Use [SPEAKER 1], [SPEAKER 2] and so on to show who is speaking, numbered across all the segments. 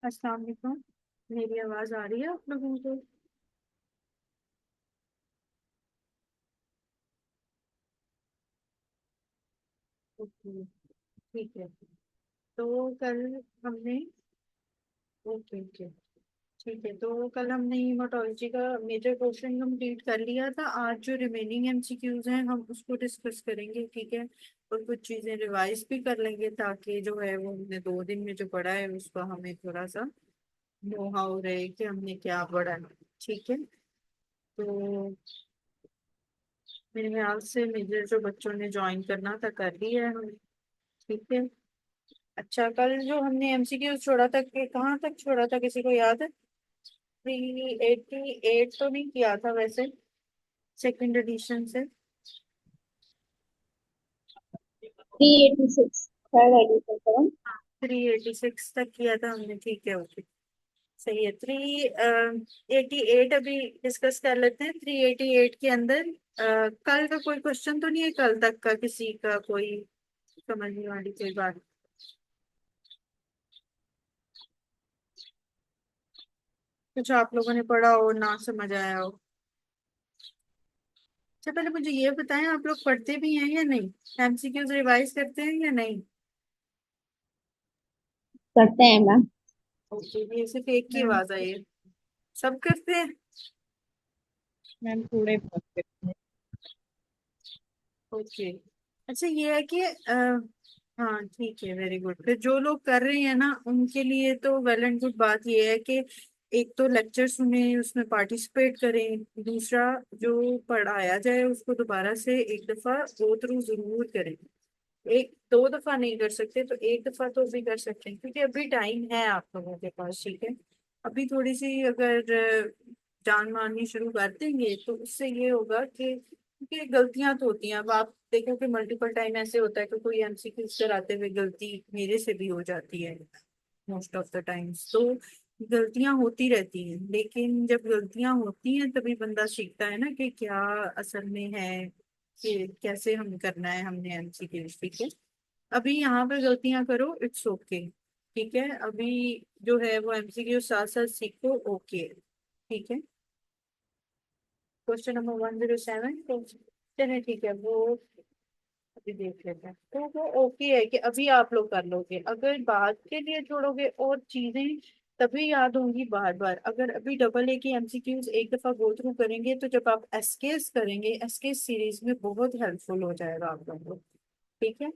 [SPEAKER 1] अस्सलाम वालेकुम। मेरी आवाज आ रही है आप लोगों को? ओके, ठीक है। तो कल हमने ओके ओके ठीक है, तो कल हमने हीमाटोलॉजी का मेजर पोर्शन कंप्लीट कर लिया था। आज जो रिमेनिंग एमसीक्यूज हैं हम उसको डिस्कस करेंगे, ठीक है। और कुछ चीजें रिवाइज भी कर लेंगे ताकि जो है वो हमने 2 दिन में जो पढ़ा है उसका हमें थोड़ा सा नो हाउ रहे कि हमने क्या पढ़ा है। ठीक है। तो मेरे ख्याल से मेजर जो बच्चों ने ज्वाइन करना था कर लिया है हमने। ठीक है। अच्छा, कल जो हमने एमसीक्यू छोड़ा था कि कहाँ तक छोड़ा था, किसी को याद है? 388 तो नहीं किया था वैसे, सेकंड एडिशन से।
[SPEAKER 2] 386 थर्ड एडिशन करो।
[SPEAKER 1] 386 तक किया था हमने, ठीक है, ओके। सही है। 388 अभी डिस्कस कर लेते हैं। 388 के अंदर कल का कोई क्वेश्चन तो नहीं है, कल तक का किसी का कोई समझने वाली कोई बात? कुछ आप लोगों ने पढ़ा हो ना समझ आया हो? अच्छा, पहले मुझे ये बताएं, आप लोग पढ़ते भी हैं या नहीं? एमसीक्यूज रिवाइज करते हैं या नहीं?
[SPEAKER 2] करते हैं मैम।
[SPEAKER 1] ओके, ये सिर्फ एक की
[SPEAKER 3] मैम
[SPEAKER 1] आवाज आई है। सब करते हैं?
[SPEAKER 3] मैम थोड़े बहुत करते हैं।
[SPEAKER 1] ओके। अच्छा, ये है कि हाँ ठीक है, वेरी गुड। फिर जो लोग कर रहे हैं ना उनके लिए तो वेल एंड गुड बात ये है कि एक तो लेक्चर सुने, उसमें पार्टिसिपेट करें, दूसरा जो पढ़ाया जाए उसको दोबारा से एक दफा गो थ्रू जरूर करें। एक दो दफा नहीं कर सकते तो एक दफा तो भी कर सकते हैं, क्योंकि अभी टाइम है आप लोगों के पास, ठीक है। अभी थोड़ी सी अगर जान मारनी शुरू कर देंगे तो उससे ये होगा कि क्योंकि गलतियां तो होती हैं। अब आप देखो कि मल्टीपल टाइम ऐसे होता है कि कोई एमसीक्यूज कराते हुए गलती मेरे से भी हो जाती है मोस्ट ऑफ द टाइम्स। तो गलतियां होती रहती हैं, लेकिन जब गलतियां होती हैं तभी बंदा सीखता है ना कि क्या असल में है, कि कैसे हम करना है हमने एमसीक्यू, ठीक है। अभी यहाँ पे गलतियां करो, इट्स ओके, ठीक है। अभी जो है वो एमसीक्यू साथ साथ सीखो, ओके, ठीक है। क्वेश्चन नंबर 107, तो चलिए ठीक है, वो अभी देख लेते हैं। तो वो ओके है कि अभी आप लोग कर लोगे, अगर बाद के लिए छोड़ोगे और चीजें तभी याद होंगी बार बार। अगर अभी डबल ए की एमसीक्यूज एक दफा गो थ्रू करेंगे तो जब आप एसकेस करेंगे, एसकेस सीरीज में बहुत हेल्पफुल हो जाएगा आप लोगों को, ठीक है।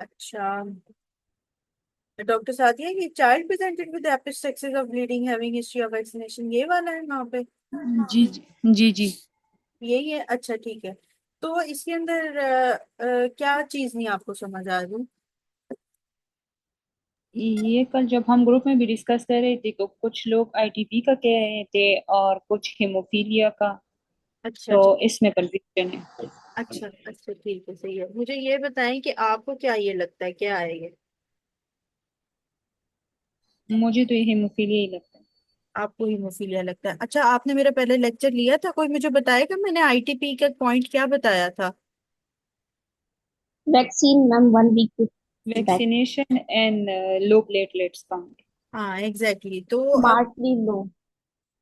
[SPEAKER 1] अच्छा, डॉक्टर साथिया, ये child presented with epistaxis of bleeding having history of vaccination, ये वाला है वहाँ पे?
[SPEAKER 3] जी जी जी जी।
[SPEAKER 1] यही है, अच्छा ठीक है। तो इसके अंदर क्या चीज नहीं आपको समझ आ रही?
[SPEAKER 3] ये कल जब हम ग्रुप में भी डिस्कस कर रहे थे तो कुछ लोग आईटीपी का कह रहे थे और कुछ हेमोफीलिया का।
[SPEAKER 1] अच्छा
[SPEAKER 3] तो
[SPEAKER 1] ठीक।
[SPEAKER 3] इसमें कंफ्यूजन है।
[SPEAKER 1] अच्छा अच्छा, ठीक है, सही है। मुझे ये बताएं कि आपको क्या ये लगता है क्या आएगा?
[SPEAKER 3] मुझे तो ये हेमोफीलिया ही लगता है।
[SPEAKER 1] आपको हीमोफीलिया लगता है? अच्छा, आपने मेरा पहले लेक्चर लिया था, कोई मुझे बताएगा मैंने आईटीपी का पॉइंट क्या बताया था?
[SPEAKER 2] Vaccine ma'am 1 week back.
[SPEAKER 3] Vaccination and low platelets count.
[SPEAKER 1] हाँ एग्जैक्टली, तो अब
[SPEAKER 2] स्मार्टली लो।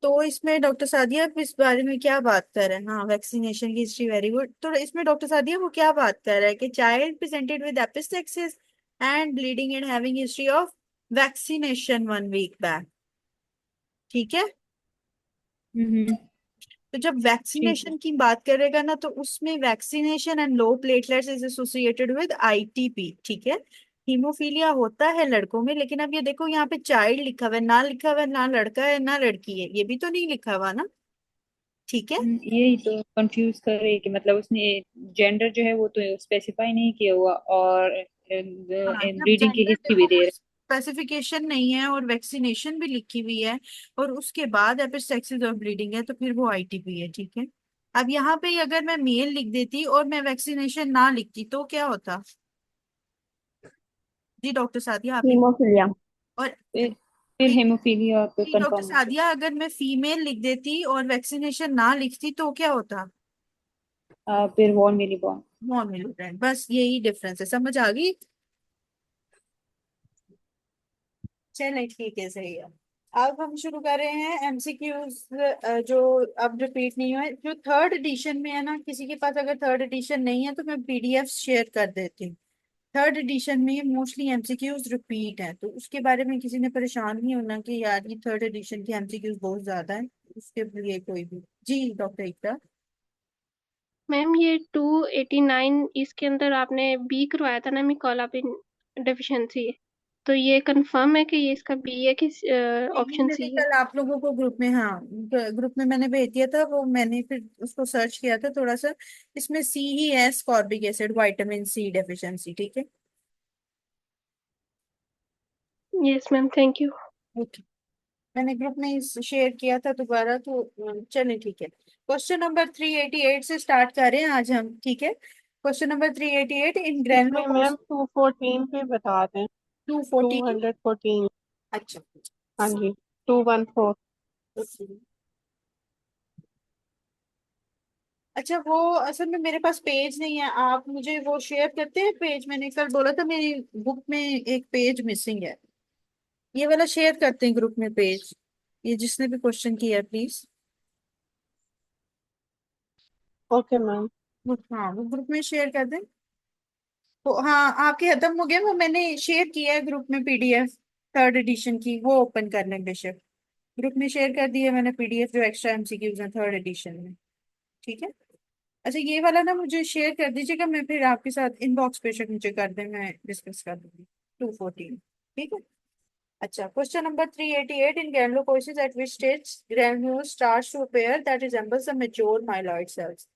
[SPEAKER 1] तो इसमें डॉक्टर सादिया आप इस बारे में क्या बात कर रहे हैं? हाँ, वैक्सीनेशन की हिस्ट्री, वेरी गुड। तो इसमें डॉक्टर सादिया वो क्या बात कर रहा है कि child presented with epistaxis and bleeding and having history of vaccination 1 week back, ठीक है।
[SPEAKER 3] हम्म।
[SPEAKER 1] तो जब
[SPEAKER 3] ठीक है।
[SPEAKER 1] वैक्सीनेशन की बात करेगा ना तो उसमें vaccination and low platelets is associated with ITP, ठीक है। हीमोफीलिया होता है लड़कों में, लेकिन अब ये देखो यहाँ पे चाइल्ड लिखा हुआ है, ना लिखा हुआ है ना लड़का है ना लड़की है, ये भी तो नहीं लिखा हुआ ना, ठीक है।
[SPEAKER 3] यही तो कंफ्यूज कर रही है कि मतलब उसने जेंडर जो है वो तो स्पेसिफाई नहीं किया हुआ और
[SPEAKER 1] हाँ, जब
[SPEAKER 3] ब्रीडिंग की
[SPEAKER 1] जेंडर
[SPEAKER 3] हिस्ट्री
[SPEAKER 1] देखो
[SPEAKER 3] भी
[SPEAKER 1] कोई
[SPEAKER 3] दे
[SPEAKER 1] स्पेसिफिकेशन नहीं है और वैक्सीनेशन भी लिखी हुई है और उसके बाद एपिस्टेक्सिस और ब्लीडिंग है, तो फिर वो आईटीपी है, ठीक है। अब यहाँ पे अगर मैं मेल लिख देती और मैं वैक्सीनेशन ना लिखती तो क्या होता? जी डॉक्टर सादिया आप ही।
[SPEAKER 2] हीमोफीलिया।
[SPEAKER 1] और
[SPEAKER 3] फिर
[SPEAKER 1] जी
[SPEAKER 3] हेमोफीलिया पे
[SPEAKER 1] जी डॉक्टर
[SPEAKER 3] कंफर्म हो
[SPEAKER 1] सादिया, अगर मैं फीमेल लिख देती और वैक्सीनेशन ना लिखती तो क्या होता?
[SPEAKER 3] जाए। फिर वॉन मिली बॉर्न।
[SPEAKER 1] मोनोमिलिटेंट, बस यही डिफरेंस है, समझ आ गई? चलें ठीक है, सही है। अब हम शुरू कर रहे हैं एमसीक्यूज, जो अब रिपीट नहीं हुए। जो थर्ड एडिशन में है ना, किसी के पास अगर थर्ड एडिशन नहीं है तो मैं पीडीएफ शेयर कर देती हूँ। थर्ड एडिशन में मोस्टली एमसीक्यूज रिपीट है, तो उसके बारे में किसी ने परेशान नहीं होना कि यार ये थर्ड एडिशन की एमसीक्यूज बहुत ज्यादा है। उसके लिए कोई भी। जी डॉक्टर एकता।
[SPEAKER 4] मैम ये 289 इसके अंदर आपने बी करवाया था ना, मैं कोलापिन डेफिशिएंसी। तो ये कंफर्म है कि ये इसका बी है कि
[SPEAKER 1] नहीं,
[SPEAKER 4] ऑप्शन
[SPEAKER 1] मैंने
[SPEAKER 4] सी है?
[SPEAKER 1] कल आप लोगों को ग्रुप में, हाँ ग्रुप में मैंने भेज दिया था वो, मैंने फिर उसको सर्च किया था थोड़ा सा। इसमें सी ही है, ascorbic acid, vitamin C deficiency, ठीक है।
[SPEAKER 4] Yes ma'am, thank you.
[SPEAKER 1] Okay. मैंने ग्रुप में शेयर किया था दोबारा, तो चलें ठीक है। क्वेश्चन नंबर 388 से स्टार्ट करें आज हम, ठीक है। क्वेश्चन नंबर 388 इन
[SPEAKER 5] इसमें
[SPEAKER 1] ग्रैनुलोकोस।
[SPEAKER 5] मैम 214 पे बता दें।
[SPEAKER 1] 214।
[SPEAKER 5] 214।
[SPEAKER 1] अच्छा।
[SPEAKER 5] हाँ जी। 214।
[SPEAKER 1] अच्छा, वो असल में मेरे पास पेज नहीं है, आप मुझे वो शेयर करते हैं पेज? मैंने कल बोला था मेरी बुक में एक पेज मिसिंग है। ये वाला शेयर करते हैं ग्रुप में पेज, ये जिसने भी क्वेश्चन किया है प्लीज।
[SPEAKER 5] Okay ma'am.
[SPEAKER 1] हाँ वो ग्रुप में शेयर कर दें। तो हाँ, आपके खत्म हो गए, वो मैंने शेयर किया है ग्रुप में पीडीएफ थर्ड एडिशन की, वो ओपन कर लें बेशक। ग्रुप में शेयर कर दिया मैंने पीडीएफ जो एक्स्ट्रा एमसीक्यूज हैं थर्ड एडिशन में, ठीक है। अच्छा ये वाला ना मुझे शेयर कर दीजिएगा, मैं फिर आपके साथ इनबॉक्स पे शेयर मुझे कर दें, मैं डिस्कस कर दूंगी। 214, ठीक है। अच्छा, question number 388 in granulocytosis at which stage granule starts to appear that resembles the mature myeloid cells।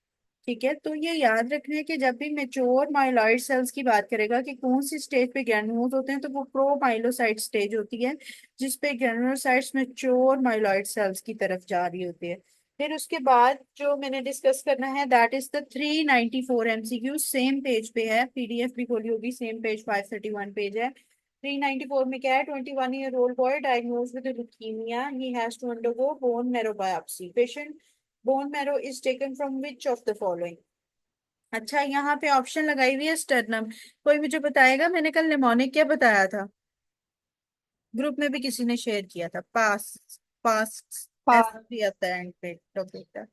[SPEAKER 1] ठीक है, तो ये याद रखना है कि जब भी मेच्योर माइलॉइड सेल्स की बात करेगा कि कौन सी स्टेज पे ग्रैन्यूल्स होते हैं, तो वो प्रो माइलोसाइट स्टेज होती है, जिसपे ग्रैनुलोसाइट्स मेच्योर माइलॉइड सेल्स की तरफ जा रही होती है। फिर उसके बाद जो मैंने डिस्कस करना है that is the 394 MCQ, same page पे है, पीडीएफ भी खोली होगी, सेम पेज 531 पेज है। 394 में क्या है? 21 year old boy diagnosed with leukaemia, he has to undergo bone marrow biopsy. Patient bone marrow is taken from which of the following. अच्छा, यहाँ पे ऑप्शन लगाई हुई है स्टर्नम। कोई मुझे बताएगा, मैंने कल निमोनिक क्या बताया था? ग्रुप में भी किसी ने शेयर किया था, पास पास, ऐसा
[SPEAKER 5] पास।
[SPEAKER 1] भी आता है एंड पे डॉक्टर।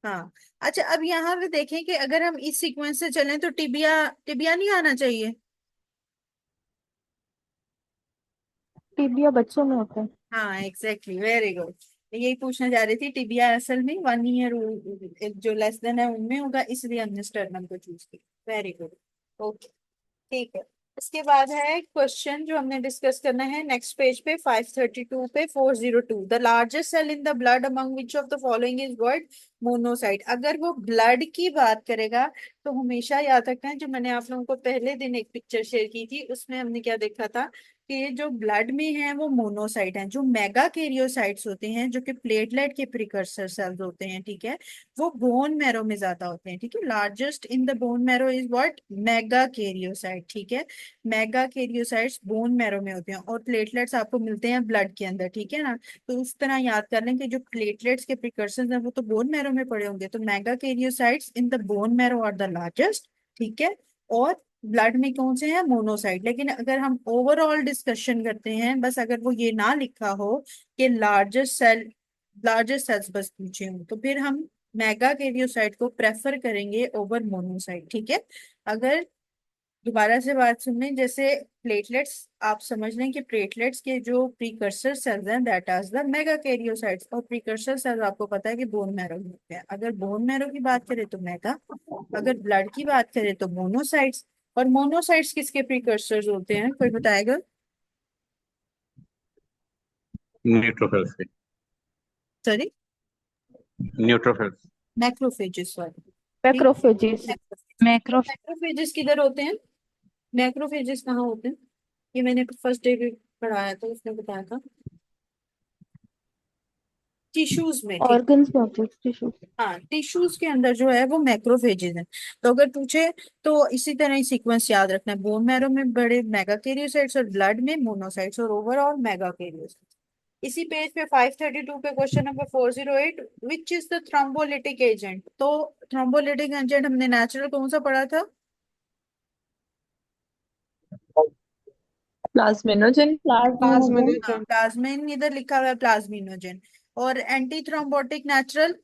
[SPEAKER 1] हाँ। अच्छा, अब यहाँ पे देखें कि अगर हम इस सीक्वेंस से चलें तो टिबिया, टिबिया नहीं आना चाहिए।
[SPEAKER 3] टिबिया बच्चों में होता है।
[SPEAKER 1] हाँ एग्जैक्टली, वेरी गुड। यही पूछना चाह रही थी, टिबिया असल में 1 ईयर जो लेस देन है उनमें होगा, इसलिए हमने स्टर्नम को चूज किया। Very good. ओके, ठीक है। इसके बाद है क्वेश्चन जो हमने डिस्कस करना है नेक्स्ट पेज पे 532 पे 402, the largest cell in the blood among which of the following is what? Monocyte. अगर वो ब्लड की बात करेगा तो हमेशा याद रखना है, जो मैंने आप लोगों को पहले दिन एक पिक्चर शेयर की थी उसमें हमने क्या देखा था कि जो ब्लड में है वो मोनोसाइट हैं। जो मेगा कैरियोसाइट्स होते हैं जो कि प्लेटलेट के प्रिकर्सर सेल्स होते हैं, ठीक है, वो बोन मैरो में ज्यादा होते हैं, ठीक है। Largest in the bone marrow is what? Mega karyocyte, ठीक है। मेगा कैरियोसाइट्स बोन मैरो में होते हैं, और प्लेटलेट्स आपको मिलते हैं ब्लड के अंदर, ठीक है ना। तो उस तरह याद कर लें कि जो प्लेटलेट्स के प्रिकर्सर्स हैं वो तो बोन मैरो में पड़े होंगे, तो megakaryocytes in the bone marrow are the largest, ठीक है। और ब्लड में कौन से हैं? मोनोसाइट। लेकिन अगर हम ओवरऑल डिस्कशन करते हैं, बस अगर वो ये ना लिखा हो कि लार्जेस्ट सेल्स बस पूछे हों, तो फिर हम मेगा कैरियोसाइट को प्रेफर करेंगे ओवर मोनोसाइट, ठीक है। अगर दोबारा से बात सुन लें, जैसे प्लेटलेट्स, आप समझ लें कि प्लेटलेट्स के जो प्रीकर्सर सेल्स हैं that are the megakaryocytes, और प्रीकर्सर सेल्स आपको पता है कि बोन मैरो में होते हैं। अगर बोन मैरो की बात करें तो मेगा, अगर ब्लड की बात करें तो मोनोसाइट्स। और मोनोसाइट्स किसके प्रीकर्सर्स होते हैं, कोई बताएगा?
[SPEAKER 6] न्यूट्रोफिल्स के।
[SPEAKER 1] Sorry,
[SPEAKER 6] neutrophils.
[SPEAKER 1] Macrophages, sorry. ठीक है,
[SPEAKER 3] मैक्रोफेजेस।
[SPEAKER 1] मैक्रोफेजेस। तो
[SPEAKER 3] मैक्रो
[SPEAKER 1] मैक्रोफेजेस किधर होते हैं? मैक्रोफेजेस कहाँ होते हैं? ये मैंने फर्स्ट डे भी पढ़ाया था, उसने बताया था टिश्यूज में, ठीक।
[SPEAKER 3] ऑर्गन्स में होते हैं टिश्यू।
[SPEAKER 1] हाँ, टिश्यूज के अंदर जो है वो मैक्रोफेजेस हैं। तो अगर पूछे तो इसी तरह ही सीक्वेंस याद रखना है, बोन मैरो में बड़े मेगाकैरियोसाइट्स और ब्लड में मोनोसाइट्स और ओवरऑल मेगाकैरियोसाइट्स। इसी पेज पे 532 पे question number 408, which is the thrombolytic agent? तो थ्रोम्बोलिटिक एजेंट हमने नेचुरल कौन सा पढ़ा था?
[SPEAKER 7] प्लाज्मिनोजन।
[SPEAKER 2] प्लाज्मिनोजन।
[SPEAKER 5] प्लाज्मिनोजन।
[SPEAKER 1] प्लाज्मिन इधर लिखा हुआ है प्लाज्मिनोजन। और anti thrombotic natural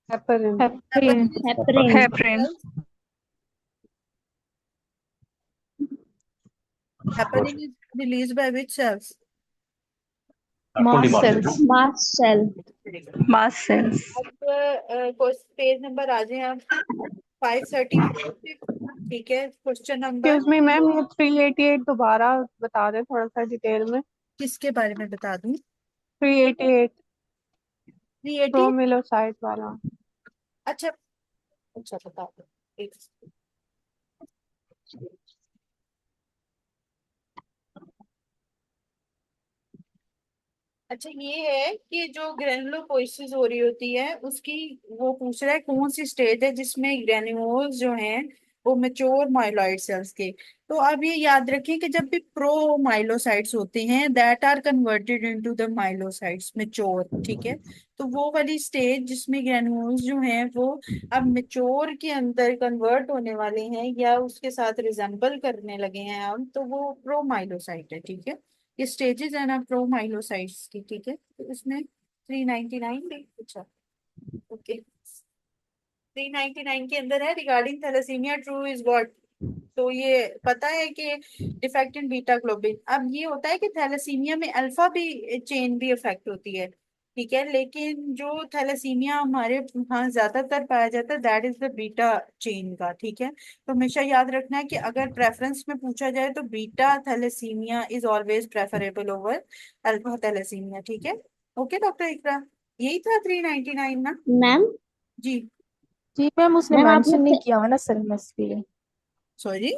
[SPEAKER 5] heparin.
[SPEAKER 4] Heparin.
[SPEAKER 2] Heparin.
[SPEAKER 7] Heparin.
[SPEAKER 1] Heparin is release by which cells?
[SPEAKER 7] Mast cells.
[SPEAKER 2] Mast cell.
[SPEAKER 7] Mast cells.
[SPEAKER 1] अब पेज नंबर आ जाए आप 534 पे। ठीक है, question number
[SPEAKER 5] excuse me ma'am, ये 388 दोबारा बता दें थोड़ा सा डिटेल में।
[SPEAKER 1] किसके बारे में बता दूं?
[SPEAKER 5] 388
[SPEAKER 1] 380।
[SPEAKER 5] प्रोमिलोसाइट वाला।
[SPEAKER 1] अच्छा, अच्छा बता दो एक। अच्छा, ये है कि जो ग्रेनुलोपोइसिस हो रही होती है उसकी, वो पूछ रहा है कौन सी स्टेज है जिसमें ग्रेन्यूल्स जो हैं वो मेच्योर माइलॉइड सेल्स के। तो अब ये याद रखें कि जब भी प्रो माइलोसाइट्स होते हैं that are converted into the myelocytes mature, ठीक है। तो वो वाली स्टेज जिसमें ग्रेन्यूल्स जो हैं वो अब मेच्योर के अंदर कन्वर्ट होने वाले हैं या उसके साथ रिजेंबल करने लगे हैं अब, तो वो प्रो माइलोसाइट है, ठीक है। ये स्टेजेस है ना प्रोमाइलोसाइट्स की, ठीक है। तो इसमें 399 भी, अच्छा ओके, 399 के अंदर है regarding thalassaemia true is what. तो ये पता है कि डिफेक्ट इन बीटा ग्लोबिन। अब ये होता है कि थैलेसीमिया में अल्फा भी चेन भी इफेक्ट होती है, ठीक है। लेकिन जो थैलेसीमिया हमारे यहाँ ज्यादातर पाया जाता है that is the beta chain का, ठीक है। तो हमेशा याद रखना है कि अगर प्रेफरेंस में पूछा जाए तो beta thalassaemia is always preferable over alpha thalassaemia, ठीक है। ओके डॉक्टर इकरा, यही था 399 ना?
[SPEAKER 2] मैम।
[SPEAKER 1] जी।
[SPEAKER 8] जी मैम, उसने
[SPEAKER 2] मैम
[SPEAKER 8] मेंशन नहीं
[SPEAKER 2] आपने
[SPEAKER 8] किया हुआ ना सर में इसलिए।
[SPEAKER 1] सॉरी।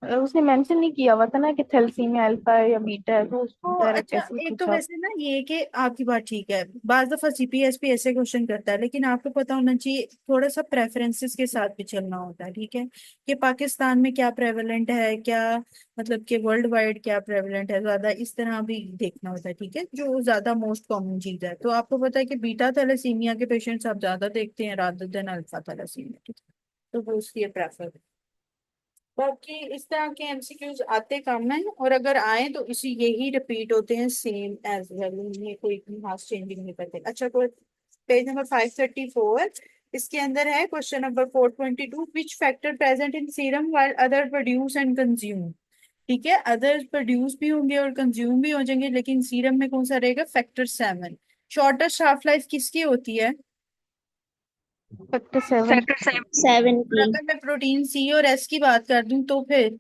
[SPEAKER 8] उसने मेंशन नहीं किया हुआ था ना कि थैलेसीमिया अल्फा है या बीटा है, तो
[SPEAKER 1] तो
[SPEAKER 8] उसने डायरेक्ट
[SPEAKER 1] अच्छा,
[SPEAKER 8] ऐसे ही
[SPEAKER 1] एक तो
[SPEAKER 8] पूछा।
[SPEAKER 1] वैसे ना ये कि आपकी बात ठीक है, बाज दफा सीपीएसपी ऐसे क्वेश्चन करता है, लेकिन आपको पता होना चाहिए थोड़ा सा प्रेफरेंसेस के साथ भी चलना होता है, ठीक है। कि पाकिस्तान में क्या प्रेवलेंट है, क्या मतलब कि वर्ल्ड वाइड क्या प्रेवलेंट है ज्यादा, इस तरह भी देखना होता है, ठीक है। जो ज्यादा मोस्ट कॉमन चीज है, तो आपको पता है कि बीटा थैलेसीमिया के पेशेंट्स आप ज्यादा देखते हैं रादर देन अल्फा थैलेसीमिया, ठीक है। तो वो उसकी प्रेफर। बाकी इस तरह के एमसीक्यूज आते कम हैं, और अगर आए तो इसी यही रिपीट होते हैं सेम एज वेल, इनमें कोई खास चेंजिंग नहीं करते। अच्छा, कोई पेज नंबर 534, इसके अंदर है question number 422, which factor present in serum while other produce and consume. ठीक है, अदर प्रोड्यूस भी होंगे और कंज्यूम भी हो जाएंगे, लेकिन सीरम में कौन सा रहेगा? फैक्टर 7। शॉर्टेस्ट हाफ लाइफ किसकी होती है?
[SPEAKER 8] फैक्टर 7।
[SPEAKER 7] फैक्टर 7।
[SPEAKER 2] 7
[SPEAKER 1] और
[SPEAKER 2] की।
[SPEAKER 1] अगर मैं प्रोटीन सी और एस की बात कर दूं तो फिर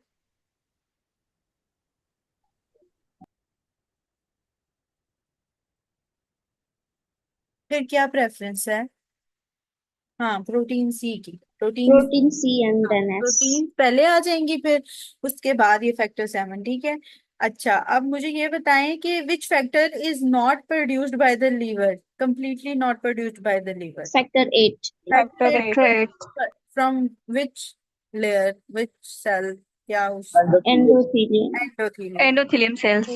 [SPEAKER 1] क्या प्रेफरेंस है? हाँ, प्रोटीन सी की, प्रोटीन।
[SPEAKER 2] प्रोटीन सी एंड
[SPEAKER 1] हाँ,
[SPEAKER 2] देन एस।
[SPEAKER 1] प्रोटीन पहले आ जाएंगी, फिर उसके बाद ये फैक्टर 7, ठीक है। अच्छा, अब मुझे ये बताएं कि which factor is not produced by the liver, completely not produced by the liver.
[SPEAKER 2] Factor 8।
[SPEAKER 5] Factor
[SPEAKER 1] factor
[SPEAKER 5] 8।
[SPEAKER 7] Factor 8।
[SPEAKER 1] From which layer, which cell, क्या उस
[SPEAKER 2] endothelium.
[SPEAKER 1] Endothelium.
[SPEAKER 7] Endothelium cells.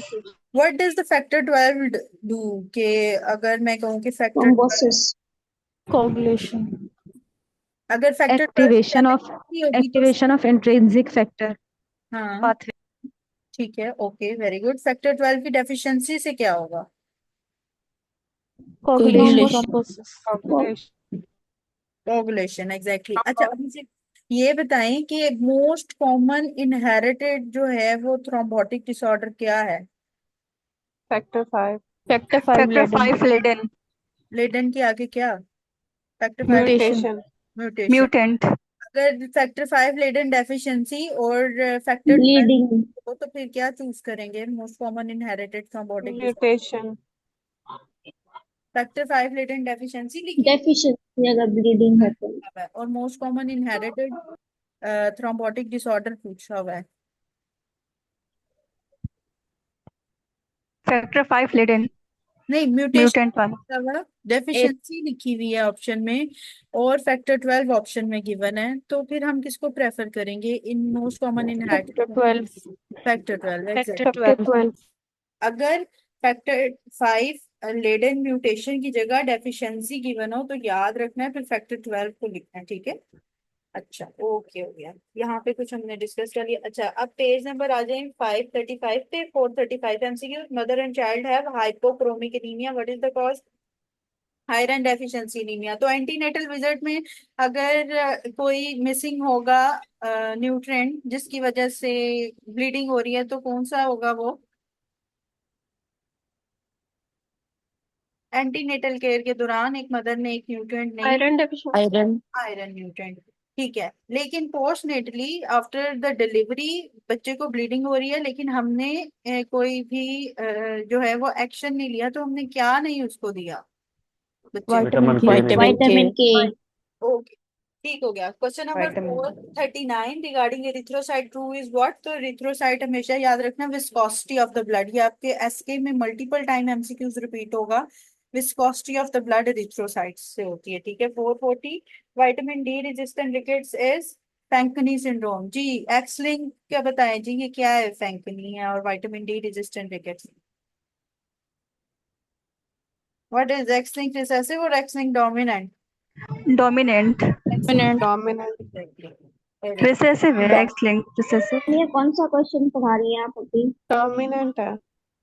[SPEAKER 1] What does the factor 12 do? के अगर मैं कहूँ कि factor 12,
[SPEAKER 2] thrombosis.
[SPEAKER 8] Coagulation.
[SPEAKER 1] अगर factor 12 की
[SPEAKER 8] activation of
[SPEAKER 1] ज्यादा होगी तो
[SPEAKER 8] एक्टिवेशन ऑफ इंट्रिंसिक फैक्टर
[SPEAKER 1] हाँ,
[SPEAKER 8] पाथवे।
[SPEAKER 1] ठीक है, ओके वेरी गुड। फैक्टर 12 की डेफिशिएंसी से क्या होगा?
[SPEAKER 8] कोगुलेशन।
[SPEAKER 1] Coagulation, exactly. अच्छा, अब मुझे ये बताएं कि मोस्ट कॉमन इनहेरिटेड जो है वो थ्रोम्बोटिक डिसऑर्डर क्या है?
[SPEAKER 5] Factor 5।
[SPEAKER 8] Factor 5
[SPEAKER 7] factor
[SPEAKER 8] Leiden.
[SPEAKER 7] 5 Leiden.
[SPEAKER 1] Leiden के आगे क्या? Factor 5
[SPEAKER 8] mutation.
[SPEAKER 5] Mutation.
[SPEAKER 1] Mutation.
[SPEAKER 7] Mutant.
[SPEAKER 1] अगर फैक्टर 5 लेडन डेफिशिएंसी और फैक्टर 12
[SPEAKER 2] ब्लीडिंग।
[SPEAKER 1] हो तो फिर क्या चूज करेंगे? Most common inherited thrombotic disorder.
[SPEAKER 5] Mutation.
[SPEAKER 1] Factor 5 Leiden deficiency लिखी
[SPEAKER 2] डेफिशिएंसी अगर ब्लीडिंग है तो।
[SPEAKER 1] है, और most common inherited thrombotic disorder पूछा हुआ है।
[SPEAKER 7] Factor 5 Leiden.
[SPEAKER 1] नहीं,
[SPEAKER 7] म्यूटेंट वाला।
[SPEAKER 1] Mutation,
[SPEAKER 8] eight.
[SPEAKER 1] डेफिशिएंसी लिखी हुई है ऑप्शन में, और फैक्टर 12 ऑप्शन में गिवन है, तो फिर हम किसको प्रेफर करेंगे in most common
[SPEAKER 8] factor
[SPEAKER 1] inherited?
[SPEAKER 8] 12।
[SPEAKER 1] Factor 12,
[SPEAKER 8] factor
[SPEAKER 1] exact.
[SPEAKER 8] 12।
[SPEAKER 1] अगर फैक्टर 5 लेडन म्यूटेशन की जगह डेफिशिएंसी गिवन हो तो याद रखना है फिर फैक्टर 12 को लिखना है, ठीक है। अच्छा ओके हो गया, यहाँ पे कुछ हमने डिस्कस कर लिया। अच्छा अब पेज नंबर आ जाए 535 पे। 435 MCQ. Mother and child have hypochromic anaemia, what is the cause? Iron deficiency anaemia. तो एंटीनेटल विजिट में अगर कोई मिसिंग होगा न्यूट्रिएंट जिसकी वजह से ब्लीडिंग हो रही है, तो कौन सा होगा वो? एंटीनेटल केयर के दौरान एक मदर ने एक न्यूट्रिएंट नहीं,
[SPEAKER 4] iron deficiency.
[SPEAKER 3] Iron.
[SPEAKER 1] Iron nutrient, ठीक है। लेकिन पोस्टनेटली आफ्टर द डिलीवरी बच्चे को ब्लीडिंग हो रही है, लेकिन हमने कोई भी जो है वो एक्शन नहीं लिया, तो हमने क्या नहीं उसको दिया बच्चे को?
[SPEAKER 8] विटामिन के
[SPEAKER 3] विटामिन
[SPEAKER 2] विटामिन के।
[SPEAKER 1] ओके, ठीक हो गया। Question number
[SPEAKER 8] vitamin
[SPEAKER 1] 439 regarding erythrocyte, true is what? तो एरिथ्रोसाइट हमेशा याद रखना विस्कोसिटी ऑफ द ब्लड, ये आपके एसके में मल्टीपल टाइम एमसीक्यूज रिपीट होगा। Viscosity of the blood erythrocytes से होती है, ठीक है। 440 vitamin D resistant rickets is Fanconi syndrome. जी एक्स लिंक क्या बताएं जी, ये क्या है? फैंकनी है और vitamin D resistant rickets. What is X link recessive और X link dominant?
[SPEAKER 7] Dominant.
[SPEAKER 5] Dominant.
[SPEAKER 1] Exactly.
[SPEAKER 7] Recessive है, एक्स लिंक रिसेसिव।
[SPEAKER 2] ये कौन सा क्वेश्चन पढ़ा रही हैं आप अभी?
[SPEAKER 5] डोमिनेंट है।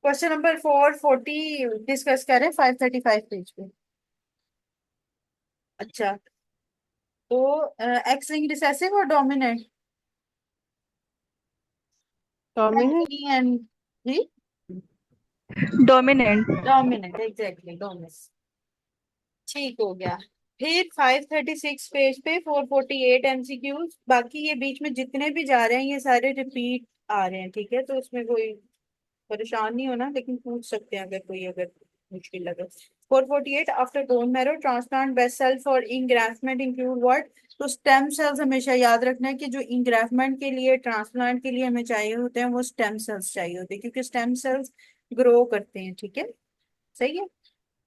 [SPEAKER 1] क्वेश्चन नंबर 440 डिस्कस करें 535 पेज पे। अच्छा तो एक्स लिंक रिसेसिव और डोमिनेंट?
[SPEAKER 5] डोमिनेंट।
[SPEAKER 1] एंड जी
[SPEAKER 7] डोमिनेंट।
[SPEAKER 1] डोमिनेंट, एग्जैक्टली डोमिनेंट, ठीक हो गया। फिर 536 पेज पे 448 एमसीक्यूज। बाकी ये बीच में जितने भी जा रहे हैं ये सारे रिपीट आ रहे हैं, ठीक है। तो उसमें कोई परेशान नहीं होना, लेकिन पूछ सकते हैं अगर कोई अगर मुश्किल लगे। 448 after bone marrow transplant best cell for engraftment include what? तो स्टेम सेल्स हमेशा याद रखना है कि जो इंग्राफ्टमेंट के लिए ट्रांसप्लांट के लिए हमें चाहिए होते हैं वो स्टेम सेल्स चाहिए होते हैं, क्योंकि स्टेम सेल्स ग्रो करते हैं, ठीक है। सही है।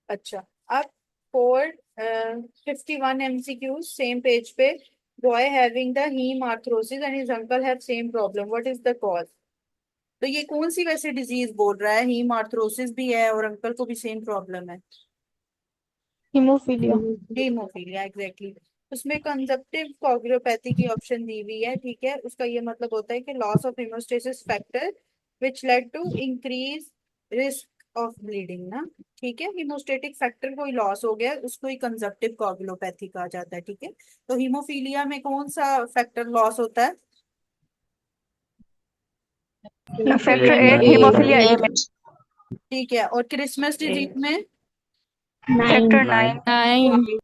[SPEAKER 1] अच्छा अब 451 एमसीक्यू सेम पेज पे। Boy having the haemarthrosis and his uncle have same problem, what is the cause? तो ये कौन सी वैसे डिजीज बोल रहा है? हीम आर्थरोसिस भी है और अंकल को भी सेम प्रॉब्लम है।
[SPEAKER 8] हीमोफीलिया।
[SPEAKER 1] Haemophilia, exactly. उसमें कंजप्टिव कोगुलोपैथी की ऑप्शन दी हुई है, ठीक है। उसका ये मतलब होता है कि loss of haemostasis factor which lead to increase risk of bleeding ना, ठीक है। हीमोस्टेटिक फैक्टर कोई लॉस हो गया उसको ही कंजप्टिव कोगुलोपैथी कहा जाता है, ठीक है। तो हीमोफीलिया में कौन सा फैक्टर लॉस होता है?
[SPEAKER 7] Factor
[SPEAKER 8] haemophilia
[SPEAKER 7] 8, haemophilia 8।
[SPEAKER 2] 8।
[SPEAKER 1] ठीक है। और क्रिसमस डिजीज में?
[SPEAKER 2] 9।
[SPEAKER 7] फैक्टर 9।
[SPEAKER 3] 9।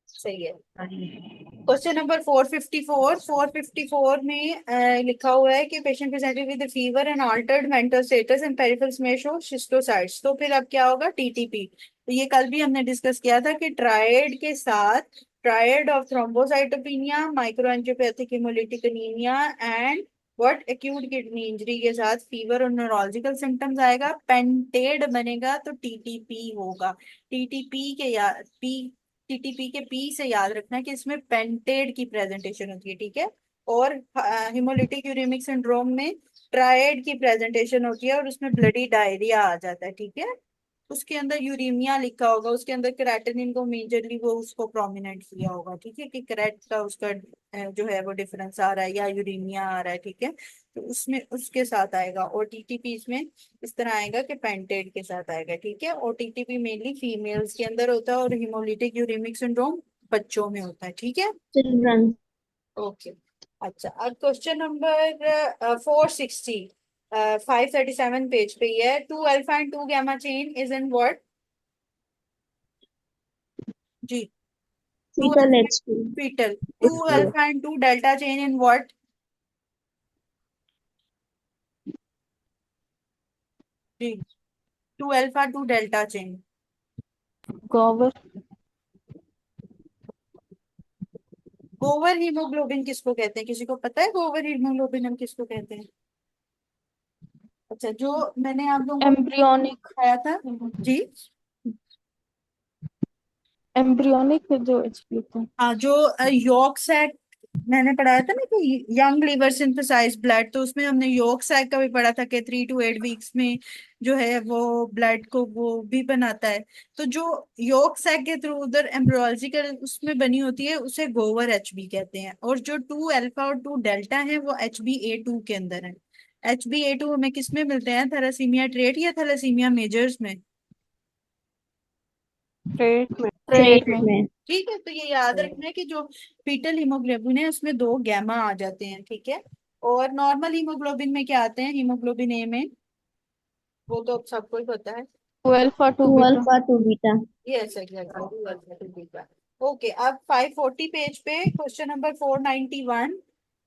[SPEAKER 1] सही है। Question number 454। 454 में लिखा हुआ है कि patient presented with fever and Altered mental status and peripherals में शो शिस्टोसाइट्स। तो फिर अब क्या होगा? टीटीपी। तो ये कल भी हमने डिस्कस किया था कि ट्रायड के साथ triad of thrombocytopenia, microangiopathic haemolytic anaemia and what acute kidney injury के साथ फीवर और न्यूरोलॉजिकल सिम्टम्स आएगा, पेंटेड बनेगा तो टीटीपी होगा। टीटीपी के या पी टीटीपी के पी से याद रखना कि इसमें पेंटेड की प्रेजेंटेशन होती है, ठीक है। और हिमोलिटिक यूरेमिक सिंड्रोम में ट्रायड की प्रेजेंटेशन होती है और उसमें ब्लडी डायरिया आ जाता है, ठीक है। उसके अंदर यूरीमिया लिखा होगा, उसके अंदर क्रेटिनिन को मेजरली वो उसको प्रोमिनेंट किया होगा, ठीक है, कि क्रेट का उसका जो है वो डिफरेंस आ रहा है या यूरीमिया आ रहा है, ठीक है। तो उसमें उसके साथ आएगा। और टीटीपी इसमें इस तरह आएगा कि पेंटेड के साथ आएगा, ठीक है। और टीटीपी मेनली फीमेल्स के अंदर होता है और हिमोलिटिक यूरेमिक सिंड्रोम बच्चों में होता है, ठीक है।
[SPEAKER 2] चिल्ड्रन।
[SPEAKER 1] ओके। अच्छा अब क्वेश्चन नंबर 460 537 पेज पे ही है। 2 alpha and 2 gamma chain is in what? जी 2
[SPEAKER 2] fetal
[SPEAKER 1] alpha
[SPEAKER 2] HP.
[SPEAKER 1] Fetal. 2 alpha and 2 delta chain in what? जी 2 alpha 2 delta chain.
[SPEAKER 8] Gower.
[SPEAKER 1] Gower haemoglobin किसको कहते हैं? किसी को पता है गोवर हीमोग्लोबिन हम किसको कहते हैं? अच्छा जो मैंने आप लोगों को
[SPEAKER 8] एम्ब्रियोनिक।
[SPEAKER 1] बताया था जी।
[SPEAKER 8] एम्ब्रियोनिक जो एचपी था।
[SPEAKER 1] हाँ जो यॉर्क सैक मैंने पढ़ाया था ना कि यंग लीवर सिंथेसाइज ब्लड, तो उसमें हमने यॉर्क सैक का भी पढ़ा था कि 3 to 8 वीक्स में जो है वो ब्लड को वो भी बनाता है। तो जो यॉर्क सैक के थ्रू उधर एम्ब्रियोलॉजिकल उसमें बनी होती है उसे गोवर एचबी कहते हैं, और जो 2 अल्फा और 2 डेल्टा है वो HbA2 के अंदर है। HbA2 हमें किस में मिलते हैं, थैलेसीमिया ट्रेट या थैलेसीमिया मेजर्स में?
[SPEAKER 5] ट्रेट में।
[SPEAKER 8] ट्रेट में।
[SPEAKER 2] में।
[SPEAKER 1] ठीक है, तो ये याद रखना है कि जो फीटल हीमोग्लोबिन है उसमें 2 गैमा आ जाते हैं, ठीक है। और नॉर्मल हीमोग्लोबिन में क्या आते हैं, हीमोग्लोबिन ए में? वो तो अब सबको ही पता है।
[SPEAKER 8] 2 alpha 2
[SPEAKER 2] 2
[SPEAKER 8] beta.
[SPEAKER 2] Alpha 2 beta.
[SPEAKER 1] Yes exactly. Okay, अब 540 पेज पे question number 491।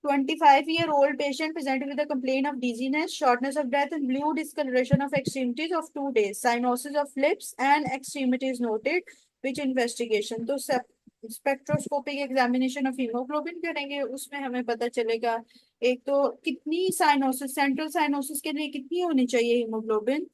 [SPEAKER 1] 25-year-old patient presented with a complaint of dizziness, shortness of breath, and blue discoloration of extremities of 2 days. Cyanosis of lips and extremities noted. Which investigation? तो spectroscopic examination of haemoglobin करेंगे, उसमें हमें पता चलेगा। एक तो कितनी cyanosis, central cyanosis के लिए कितनी होनी चाहिए हीमोग्लोबिन?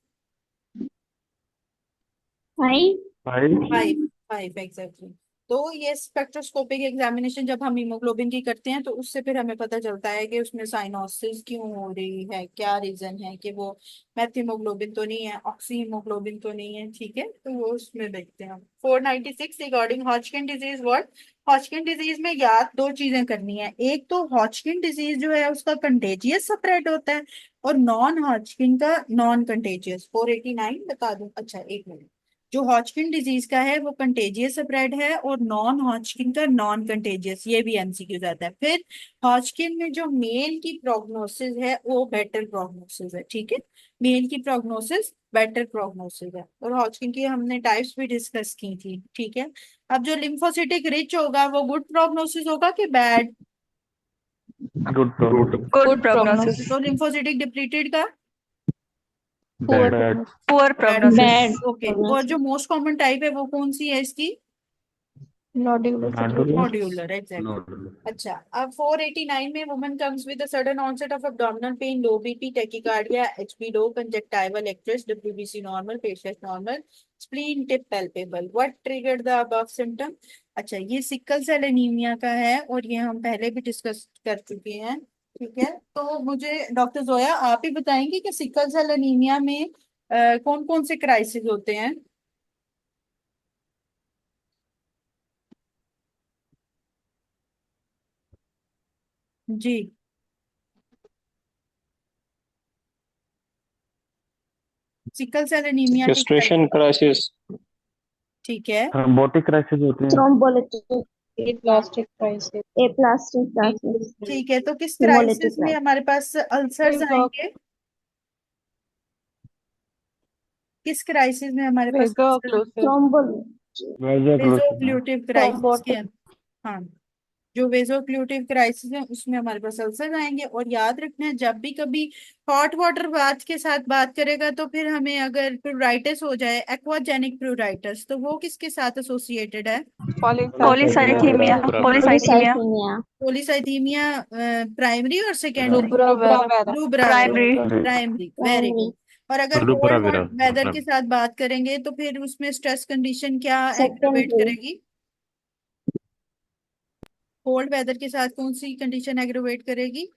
[SPEAKER 2] 5।
[SPEAKER 1] 5। 5 एग्जैक्टली। तो ये स्पेक्ट्रोस्कोपिक एग्जामिनेशन जब हम हीमोग्लोबिन की करते हैं तो उससे फिर हमें पता चलता है कि उसमें साइनोसिस क्यों हो रही है, क्या रीजन है, कि वो मेथियोग्लोबिन तो नहीं है, ऑक्सी हीमोग्लोबिन तो नहीं है, ठीक है, तो वो उसमें देखते हैं। 496 regarding Hodgkin disease word. Hodgkin disease में याद 2 चीजें करनी है। एक तो हॉजकिन डिजीज जो है उसका कंटेजियस स्प्रेड होता है, और नॉन हॉजकिन का नॉन कंटेजियस। 489 बता दूं? अच्छा एक मिनट। जो हॉजकिन डिजीज का है वो कंटेजियस स्प्रेड है, और नॉन हॉजकिन का नॉन कंटेजियस, ये भी एमसीक्यू जाता है। फिर हॉजकिन में जो मेल की प्रोग्नोसिस है वो बेटर प्रोग्नोसिस है, ठीक है। मेल की प्रोग्नोसिस बेटर प्रोग्नोसिस है, और हॉजकिन की हमने टाइप्स भी डिस्कस की थी, ठीक है। अब जो लिम्फोसिटिक रिच होगा वो गुड प्रोग्नोसिस होगा कि bad?
[SPEAKER 6] Good prognosis.
[SPEAKER 7] Good
[SPEAKER 8] good
[SPEAKER 7] prognosis.
[SPEAKER 8] Prognosis.
[SPEAKER 1] तो लिम्फोसिटिक डिप्लीटेड का
[SPEAKER 8] poor
[SPEAKER 6] Bad.
[SPEAKER 8] Prognosis.
[SPEAKER 7] Poor prognosis.
[SPEAKER 2] Bad
[SPEAKER 1] okay. और जो मोस्ट कॉमन टाइप है वो कौन सी है इसकी?
[SPEAKER 8] Nodular
[SPEAKER 6] Nodular.
[SPEAKER 1] Modular, exactly.
[SPEAKER 6] Nodular.
[SPEAKER 1] अच्छा, अब 489 में woman comes with a sudden onset of abdominal pain, low BP, tachycardia, HB low, conjunctival icterus, WBC normal, patient normal, spleen tip palpable. What triggered the above symptom? अच्छा, ये sickle cell anaemia का है, और ये हम पहले भी discuss कर चुके हैं, ठीक है। तो मुझे डॉक्टर जोया आप ही बताएंगे कि सिकल सेल एनीमिया में कौन कौन से क्राइसिस होते हैं? जी। सिकल सेल एनीमिया के
[SPEAKER 9] Sequestration crisis.
[SPEAKER 1] ठीक है।
[SPEAKER 6] थ्रोम्बोटिक क्राइसिस होते हैं।
[SPEAKER 2] Thrombolytic,
[SPEAKER 3] plastic crisis.
[SPEAKER 2] Aplastic crisis,
[SPEAKER 1] ठीक है, तो किस
[SPEAKER 2] हेमोलिटिक
[SPEAKER 1] क्राइसिस में हमारे पास अल्सर्स आएंगे? किस क्राइसिस में हमारे पास
[SPEAKER 5] वेगा
[SPEAKER 1] अल्सर?
[SPEAKER 5] ओक्लूसिव।
[SPEAKER 2] थ्रोम्बोलिटिक,
[SPEAKER 1] वेजोक्लूटिव क्राइसिस के
[SPEAKER 8] थ्रोम्बोटिक।
[SPEAKER 1] हाँ, जो वेजोक्लूटिव क्राइसिस है उसमें हमारे पास अल्सर आएंगे। और याद रखना है जब भी कभी हॉट वाटर बाथ के साथ बात करेगा तो फिर हमें अगर प्यूराइटिस हो जाए, एक्वाजेनिक प्यूराइटिस, तो वो किसके साथ एसोसिएटेड है?
[SPEAKER 5] Polycythaemia.
[SPEAKER 7] Polycythemia. Polycythemia.
[SPEAKER 2] Polycythaemia,
[SPEAKER 1] polycythaemia primary और secondary?
[SPEAKER 8] Rubra vera.
[SPEAKER 1] Rubra
[SPEAKER 7] Primary.
[SPEAKER 1] Primary, very
[SPEAKER 2] primary,
[SPEAKER 1] good. और अगर
[SPEAKER 6] लुब्रा
[SPEAKER 1] कोल्ड
[SPEAKER 6] विरा।
[SPEAKER 1] वेदर के साथ बात करेंगे तो फिर उसमें स्ट्रेस कंडीशन क्या एग्रीवेट
[SPEAKER 2] सेकेंडरी,
[SPEAKER 1] करेगी? कोल्ड वेदर के साथ कौन सी कंडीशन एग्रीवेट करेगी?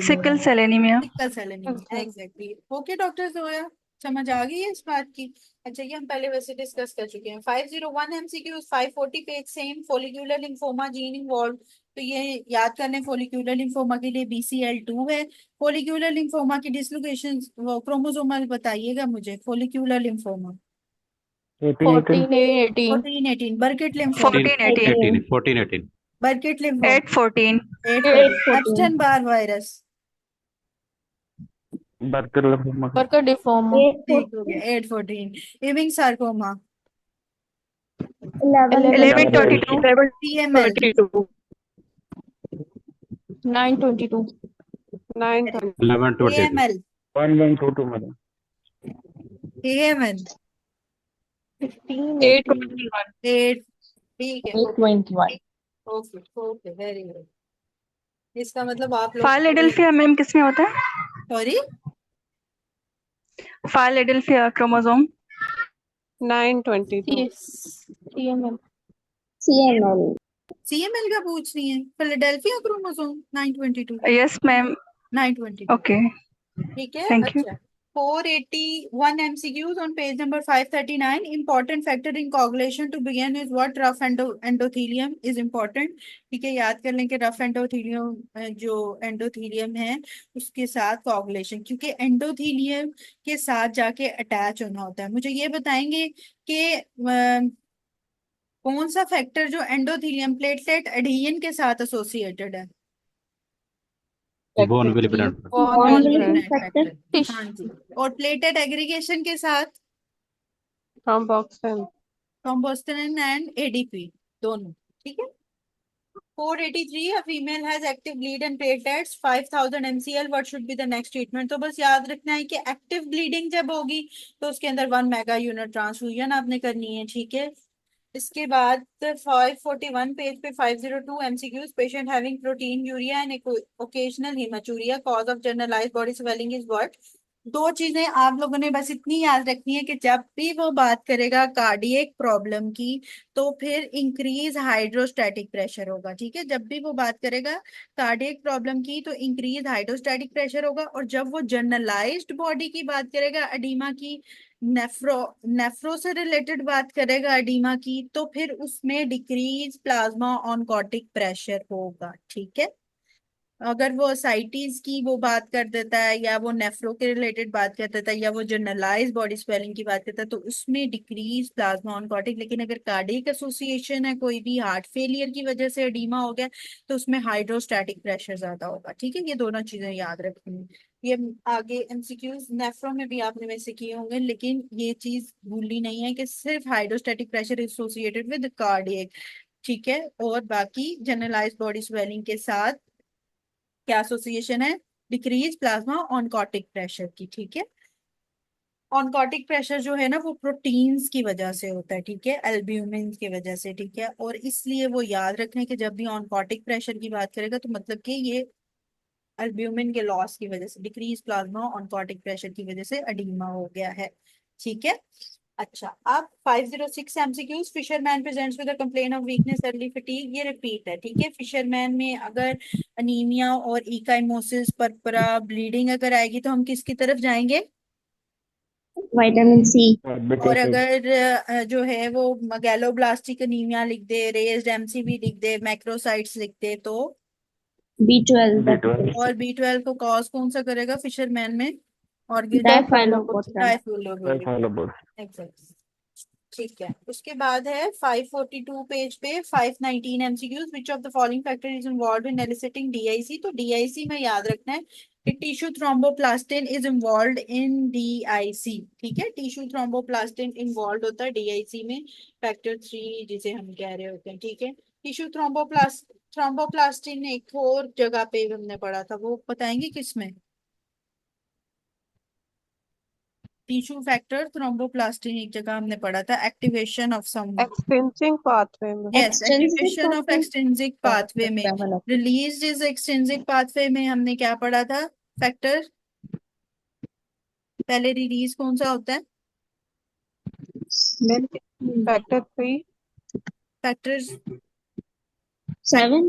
[SPEAKER 7] Sickle cell anemia.
[SPEAKER 1] Sickle cell anaemia, exactly. Okay doctor Zoya, समझ आ गई है इस बात की? अच्छा, ये हम पहले वैसे डिस्कस कर चुके हैं। 501 MCQ, 540 page same. Follicular lymphoma gene involve, तो ये याद कर लें, फॉलिक्यूलर लिम्फोमा के लिए BCL2 है। फॉलिक्यूलर लिम्फोमा की डिसलोकेशन क्रोमोसोमल बताइएगा मुझे। Follicular lymphoma
[SPEAKER 8] 14 18।
[SPEAKER 1] 14-18, Burkitt lymphoma
[SPEAKER 7] 14 18.
[SPEAKER 6] 18. 14-18.
[SPEAKER 1] Burkitt lymphoma
[SPEAKER 7] 8 14.
[SPEAKER 1] 8-14,
[SPEAKER 2] 8-14,
[SPEAKER 1] Epstein Barr virus
[SPEAKER 6] Burkitt lymphoma.
[SPEAKER 8] Burkitt डिफॉर्मा
[SPEAKER 1] ठीक हो
[SPEAKER 2] 8-14,
[SPEAKER 1] गया, 8-14, Ewing sarcoma
[SPEAKER 7] 11
[SPEAKER 2] 11-11,
[SPEAKER 7] 22.
[SPEAKER 1] CML
[SPEAKER 8] 9 22।
[SPEAKER 5] 920।
[SPEAKER 6] 11-22.
[SPEAKER 1] AML
[SPEAKER 6] 1122 madam.
[SPEAKER 1] AML
[SPEAKER 8] 15
[SPEAKER 7] 8
[SPEAKER 8] 18।
[SPEAKER 7] 21.
[SPEAKER 1] 8, ठीक है,
[SPEAKER 8] 8 21।
[SPEAKER 1] Okay okay, very good. इसका मतलब आप लोग
[SPEAKER 7] Philadelphia मैम किस में होता है?
[SPEAKER 1] Sorry
[SPEAKER 7] Philadelphia chromosome.
[SPEAKER 5] 922।
[SPEAKER 8] CML।
[SPEAKER 2] CML,
[SPEAKER 1] CML का पूछ रही है, Philadelphia chromosome 922।
[SPEAKER 7] Yes ma'am
[SPEAKER 1] 922
[SPEAKER 7] okay
[SPEAKER 1] ठीक है।
[SPEAKER 7] थैंक यू
[SPEAKER 1] अच्छा, 481 MCQs on page number 539. Important factor in coagulation to begin is what? Rough endothelium is important। ठीक है, याद कर लें कि रफ एंडोथीलियम जो एंडोथीलियम है उसके साथ कोagulation, क्योंकि एंडोथीलियम के साथ जाके अटैच होना होता है। मुझे ये बताएंगे कि कौन सा फैक्टर जो एंडोथीलियम प्लेटलेट एडहेजन के साथ एसोसिएटेड है?
[SPEAKER 6] Bone will be
[SPEAKER 2] bond
[SPEAKER 1] Covalent
[SPEAKER 2] linking factor
[SPEAKER 1] factor। हाँ जी। और प्लेटेड एग्रीगेशन के साथ
[SPEAKER 5] थ्रोम्बोक्सिन
[SPEAKER 1] थ्रोम्बोस्टिन एंड एडीपी दोनों। ठीक है। 483, a female has active bleed and platelets 5000 mcl, what should be the next treatment? तो बस याद रखना है कि एक्टिव ब्लीडिंग जब होगी तो उसके अंदर 1 मेगा यूनिट ट्रांसफ्यूजन आपने करनी है। ठीक है। इसके बाद 541 पेज पे 502 MCQs, patient having proteinuria and occasional haematuria, cause of generalised body swelling is what? दो चीजें आप लोगों ने बस इतनी याद रखनी है कि जब भी वो बात करेगा कार्डियक प्रॉब्लम की तो फिर इंक्रीज हाइड्रोस्टैटिक प्रेशर होगा। ठीक है, जब भी वो बात करेगा कार्डियक प्रॉब्लम की तो इंक्रीज हाइड्रोस्टैटिक प्रेशर होगा, और जब वो जनरलाइज्ड बॉडी की बात करेगा एडीमा की, नेफ्रो से रिलेटेड बात करेगा एडीमा की, तो फिर उसमें डिक्रीज प्लाज्मा ऑनकोटिक प्रेशर होगा। ठीक है। अगर वो असाइटीज की वो बात कर देता है या वो नेफ्रो के रिलेटेड बात कर देता है या वो जनरलाइज बॉडी स्वेलिंग की बात करता है तो उसमें डिक्रीज प्लाज्मा ऑनकोटिक। लेकिन अगर कार्डियक एसोसिएशन है, कोई भी हार्ट फेलियर की वजह से एडीमा हो गया, तो उसमें हाइड्रोस्टैटिक प्रेशर ज्यादा होगा। ठीक है, ये दोनों चीजें याद रखनी है। ये आगे एमसीक्यूज नेफ्रो में भी आपने वैसे किए होंगे, लेकिन ये चीज भूलनी नहीं है कि सिर्फ hydrostatic pressure associated with cardiac. ठीक है, और बाकी जनरलाइज बॉडी स्वेलिंग के साथ क्या एसोसिएशन है? डिक्रीज प्लाज्मा ऑनकोटिक प्रेशर की। ठीक है। ऑनकोटिक प्रेशर जो है ना वो प्रोटीन्स की वजह से होता है। ठीक है, एल्ब्यूमिन की वजह से। ठीक है, और इसलिए वो याद रखने कि जब भी ऑनकोटिक प्रेशर की बात करेगा तो मतलब कि ये एल्ब्यूमिन के लॉस की वजह से, डिक्रीज प्लाज्मा ऑनकोटिक प्रेशर की वजह से एडीमा हो गया है। ठीक है। अच्छा, अब 506 MCQs, fisherman presents with a complain of weakness early fatigue, ये रिपीट है। ठीक है, फिशरमैन में अगर अनीमिया और इकाइमोसिस परपरा ब्लीडिंग अगर आएगी तो हम किसकी तरफ जाएंगे?
[SPEAKER 2] विटामिन सी
[SPEAKER 1] और अगर जो है वो मैगेलोब्लास्टिक अनीमिया लिख दे, रेज्ड एमसीवी लिख दे, मैक्रोसाइट्स लिख दे तो?
[SPEAKER 2] B12
[SPEAKER 1] और B12 को कॉज कौन सा करेगा फिशरमैन में?
[SPEAKER 2] डायफाइलोपोट्रा
[SPEAKER 1] एग्जैक्ट। ठीक है, उसके बाद है 542 पेज पे 519 MCQs, which of the following factor is involve in eliciting DIC? तो डीआईसी में याद रखना है कि tissue thromboplastin is involve in DIC. ठीक है, टिश्यू थ्रोम्बोप्लास्टिन इन्वॉल्व होता है डीआईसी में, फैक्टर 3 जिसे हम कह रहे होते हैं। ठीक है, टिश्यू थ्रोम्बोप्लास्टिन एक और जगह पे हमने पढ़ा था, वो बताएंगे किसमें? टिश्यू फैक्टर थ्रोम्बोप्लास्टिन एक जगह हमने पढ़ा था, एक्टिवेशन ऑफ सम,
[SPEAKER 5] एक्सटेंसिंग पाथवे में
[SPEAKER 1] yes, activation of extrinsic pathway में, रिलीज इज एक्सट्रिंसिक पाथवे में हमने क्या पढ़ा था? फैक्टर पहले रिलीज कौन सा होता है?
[SPEAKER 5] फैक्टर 3
[SPEAKER 1] फैक्टर
[SPEAKER 2] 7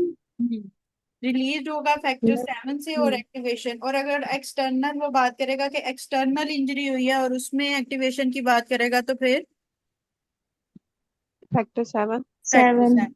[SPEAKER 1] रिलीज होगा फैक्टर 7 से, और एक्टिवेशन, और अगर एक्सटर्नल वो बात करेगा कि एक्सटर्नल इंजरी हुई है और उसमें एक्टिवेशन की बात करेगा तो फिर
[SPEAKER 5] फैक्टर 7
[SPEAKER 1] फैक्टर
[SPEAKER 2] 7
[SPEAKER 1] 7।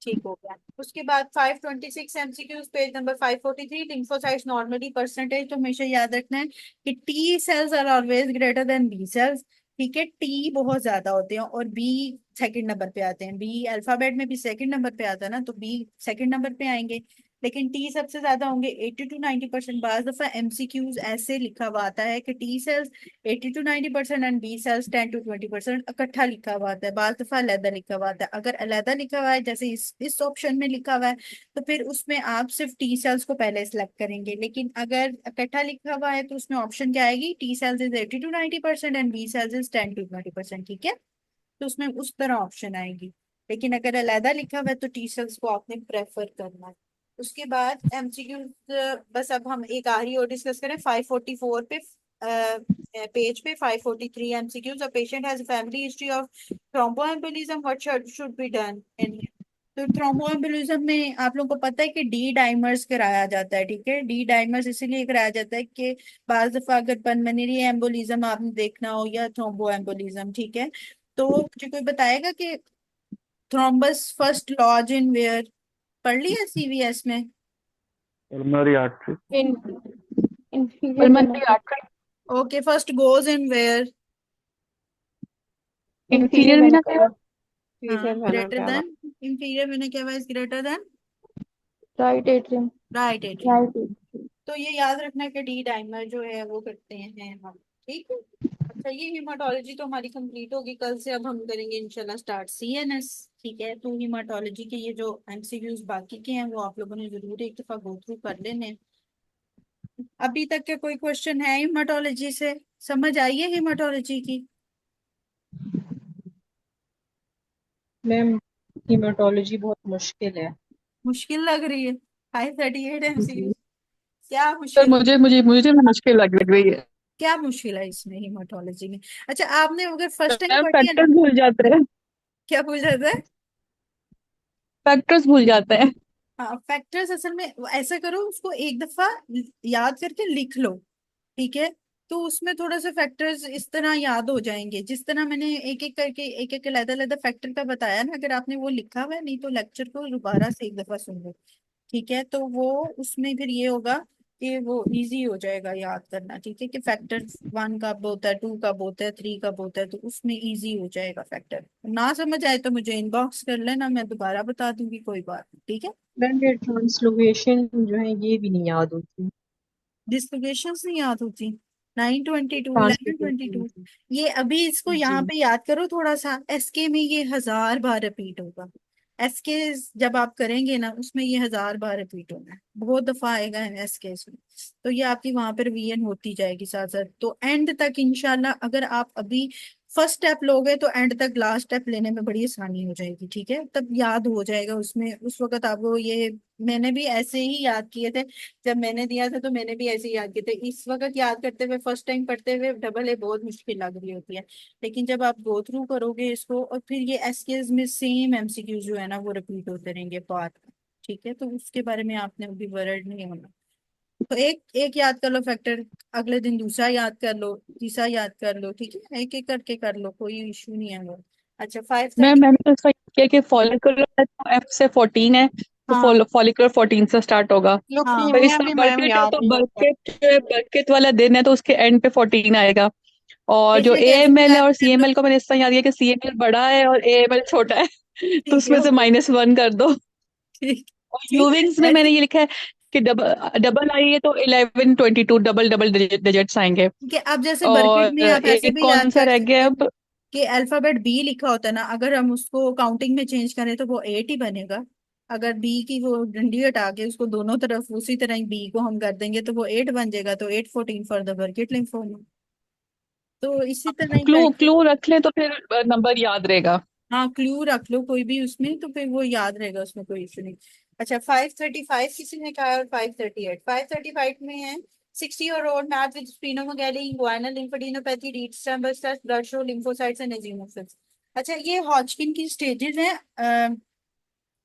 [SPEAKER 1] ठीक हो गया। उसके बाद 526 MCQs, page number 543, lymphocytes normally percentage, तो हमेशा याद रखना है कि T cells are always greater than B cells. ठीक है, टी बहुत ज्यादा होते हैं और बी सेकंड नंबर पे आते हैं। बी अल्फाबेट में भी सेकंड नंबर पे आता है ना, तो बी सेकंड नंबर पे आएंगे, लेकिन टी सबसे ज्यादा होंगे 80 to 90%। बाज दफा एमसीक्यूज ऐसे लिखा हुआ आता है कि T cells 80 to 90% and B cells 10 to 20% इकट्ठा लिखा हुआ आता है। बाज दफा अलहदा लिखा हुआ आता है। अगर अलहदा लिखा हुआ है जैसे इस ऑप्शन में लिखा हुआ है तो फिर उसमें आप सिर्फ टी सेल्स को पहले सिलेक्ट करेंगे, लेकिन अगर इकट्ठा लिखा हुआ है तो उसमें ऑप्शन क्या आएगी? T cells is 80 to 90% and B cells is 10 to 20%। ठीक है, तो उसमें उस तरह ऑप्शन आएगी, लेकिन अगर अलहदा लिखा हुआ है तो टी सेल्स को आपने प्रेफर करना है। उसके बाद एमसीक्यू, बस अब हम एक आखिरी और डिस्कस करें 544 पे पेज पे 543 MCQs, a patient has a family history of thromboembolism, what should be done in him? तो थ्रोम्बोएम्बोलिज्म में आप लोगों को पता है कि डी डाइमर्स कराया जाता है, ठीक है। डी डाइमर्स इसीलिए कराया जाता है कि बाज दफा अगर पल्मोनरी एम्बोलिज्म आपने देखना हो या थ्रोम्बोएम्बोलिज्म, ठीक है, तो मुझे कोई बताएगा कि thrombus first lodge in where, पढ़ लिया सीवीएस में?
[SPEAKER 6] Pulmonary artery.
[SPEAKER 8] In inferior vena
[SPEAKER 7] pulmonary
[SPEAKER 8] cava.
[SPEAKER 7] Artery,
[SPEAKER 1] okay, first goes in where?
[SPEAKER 8] Inferior
[SPEAKER 7] inferior
[SPEAKER 8] vena
[SPEAKER 7] vena
[SPEAKER 8] cava.
[SPEAKER 1] हाँ,
[SPEAKER 8] Inferior vena
[SPEAKER 1] ग्रेटर
[SPEAKER 8] cava.
[SPEAKER 1] Then, inferior vena cava is greater than
[SPEAKER 8] Right atrium.
[SPEAKER 1] Right atrium.
[SPEAKER 2] Right atrium.
[SPEAKER 1] तो ये याद रखना कि D dimer जो है वो करते हैं हम, ठीक है। अच्छा, ये हिमाटोलॉजी तो हमारी कंप्लीट होगी कल से। अब हम करेंगे इंशाल्लाह स्टार्ट सीएनएस, ठीक है। तो हिमाटोलॉजी के ये जो एमसीक्यूज बाकी के हैं वो आप लोगों ने जरूर एक दफा गो थ्रू कर लेने हैं। अभी तक के कोई क्वेश्चन है हिमाटोलॉजी से? समझ आई है हिमाटोलॉजी की?
[SPEAKER 3] मैम हीमेटोलॉजी बहुत मुश्किल है।
[SPEAKER 1] मुश्किल लग रही है? 538 एमसीक्यूज,
[SPEAKER 3] जी
[SPEAKER 1] क्या
[SPEAKER 7] सर
[SPEAKER 1] मुश्किल?
[SPEAKER 7] मुझे मुश्किल लग रही है।
[SPEAKER 1] क्या मुश्किल है इसमें हिमाटोलॉजी में? अच्छा, आपने अगर फर्स्ट टाइम
[SPEAKER 7] मैम
[SPEAKER 1] पढ़ी है ना,
[SPEAKER 7] फैक्टर्स भूल जाते हैं,
[SPEAKER 1] क्या पूछ रहे थे?
[SPEAKER 7] फैक्टर्स भूल जाते हैं।
[SPEAKER 1] हाँ, फैक्टर्स असल में ऐसा करो, उसको एक दफा याद करके लिख लो, ठीक है। तो उसमें थोड़ा सा फैक्टर्स इस तरह याद हो जाएंगे, जिस तरह मैंने एक एक करके एक एक अलग-अलग फैक्टर का बताया ना। अगर आपने वो लिखा हुआ है, नहीं तो लेक्चर को दोबारा से एक दफा सुन लो, ठीक है। तो वो उसमें फिर ये होगा कि वो इजी हो जाएगा याद करना, ठीक है। कि फैक्टर वन कब होता है, टू कब होता है, थ्री कब होता है, तो उसमें इजी हो जाएगा फैक्टर। ना समझ आए तो मुझे इनबॉक्स कर लेना, मैं दोबारा बता दूंगी, कोई बात नहीं, ठीक है।
[SPEAKER 3] मैम ये ट्रांसलोकेशन जो है ये भी नहीं याद होती।
[SPEAKER 1] डिस्लोकेशंस नहीं याद होती? 922, 1122,
[SPEAKER 3] ट्रांसलोकेशन
[SPEAKER 1] ये अभी इसको
[SPEAKER 3] जी।
[SPEAKER 1] यहाँ पे याद करो थोड़ा सा। एसके में ये 1000 बार रिपीट होगा। एसके जब आप करेंगे ना, उसमें ये 1000 बार रिपीट होना है, बहुत दफा आएगा एसके में। तो ये आपकी वहां पर वीएन होती जाएगी साथ साथ। तो एंड तक इंशाल्लाह अगर आप अभी फर्स्ट स्टेप लोगे तो एंड तक लास्ट स्टेप लेने में बड़ी आसानी हो जाएगी, ठीक है। तब याद हो जाएगा उसमें, उस वक्त आपको ये, मैंने भी ऐसे ही याद किए थे जब मैंने दिया था, तो मैंने भी ऐसे ही याद किए थे। इस वक्त याद करते हुए, फर्स्ट टाइम पढ़ते हुए डबल ए बहुत मुश्किल लग रही होती है, लेकिन जब आप गो थ्रू करोगे इसको, और फिर ये एसकेएस में सेम एमसीक्यू जो है ना वो रिपीट होते रहेंगे बार, ठीक है। तो उसके बारे में आपने अभी वर्ड नहीं होना। तो एक एक याद कर लो फैक्टर, अगले दिन दूसरा याद कर लो, तीसरा याद कर लो, ठीक है। एक एक करके कर लो, कोई इशू नहीं है वो। अच्छा, फाइव
[SPEAKER 7] मैम
[SPEAKER 1] थर्टी
[SPEAKER 7] मैंने तो इसका किया कि फॉलिकुलर है तो F से 14 है, तो
[SPEAKER 1] हाँ
[SPEAKER 7] फॉलिकुलर 14 से स्टार्ट होगा।
[SPEAKER 1] हाँ
[SPEAKER 7] फिर
[SPEAKER 5] ल्यूकीमिया
[SPEAKER 7] इसका
[SPEAKER 5] भी मैम
[SPEAKER 7] बर्केट है
[SPEAKER 5] याद
[SPEAKER 7] तो
[SPEAKER 5] नहीं होता।
[SPEAKER 7] बर्केट वाला दिन है तो उसके एंड पे 14 आएगा। और जो
[SPEAKER 1] ऐसे कैसे
[SPEAKER 7] AML है
[SPEAKER 1] याद
[SPEAKER 7] और
[SPEAKER 1] कर लो?
[SPEAKER 7] CML को मैंने इस तरह याद किया कि CML बड़ा है और AML छोटा है तो
[SPEAKER 1] ठीक है,
[SPEAKER 7] उसमें से
[SPEAKER 1] हो गया,
[SPEAKER 7] -1 कर दो।
[SPEAKER 1] ठीक।
[SPEAKER 7] और
[SPEAKER 1] ठीक है,
[SPEAKER 7] यूविंग्स में
[SPEAKER 1] ऐसे
[SPEAKER 7] मैंने ये लिखा है कि डबल डबल आई है तो 11 22 डबल डबल डिजिट्स आएंगे।
[SPEAKER 1] कि अब जैसे बर्केट
[SPEAKER 7] और
[SPEAKER 1] में आप ऐसे
[SPEAKER 7] एक
[SPEAKER 1] भी
[SPEAKER 7] कौन
[SPEAKER 1] याद
[SPEAKER 7] सा
[SPEAKER 1] कर
[SPEAKER 7] रह
[SPEAKER 1] सकते
[SPEAKER 7] गया
[SPEAKER 1] हैं
[SPEAKER 7] अब?
[SPEAKER 1] कि अल्फाबेट बी लिखा होता है ना, अगर हम उसको काउंटिंग में चेंज करें तो वो 8 ही बनेगा। अगर बी की वो डंडी हटा के उसको दोनों तरफ उसी तरह ही बी को हम कर देंगे तो वो 8 बन जाएगा। तो 814 फॉर द बर्केट लिम्फोमा। तो इसी तरह ही
[SPEAKER 7] क्लू
[SPEAKER 1] करके,
[SPEAKER 7] क्लू रख लें तो फिर नंबर याद रहेगा।
[SPEAKER 1] हाँ क्लू रख लो कोई भी उसमें, तो फिर वो याद रहेगा, उसमें कोई इशू नहीं। अच्छा, 535 किसी ने कहा, और 538, 535 में है 60 और old match with splenomegaly, inguinal lymphadenopathy, Reed's Chambers's blood show lymphocytes and eosinophils। अच्छा, ये हॉजकिन की स्टेजेस हैं,